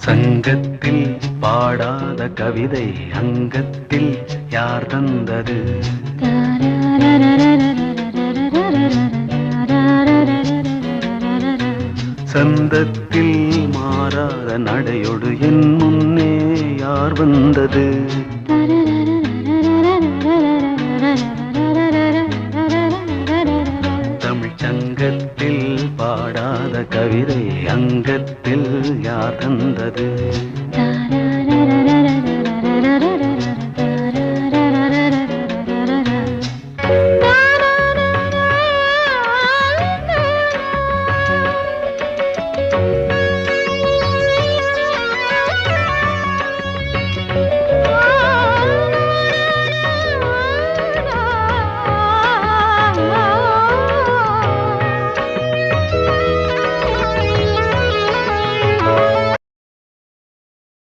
சங்கத்தில் பாடாத கவிதை அங்கத்தில் யார் தந்தது? சந்தத்தில் மாறாத நடையோடு என் முன்னே யார் வந்தது? தமிழ் சங்கத்தில் பாடாத கவிதை அங்கத்தில் யார் தந்தது?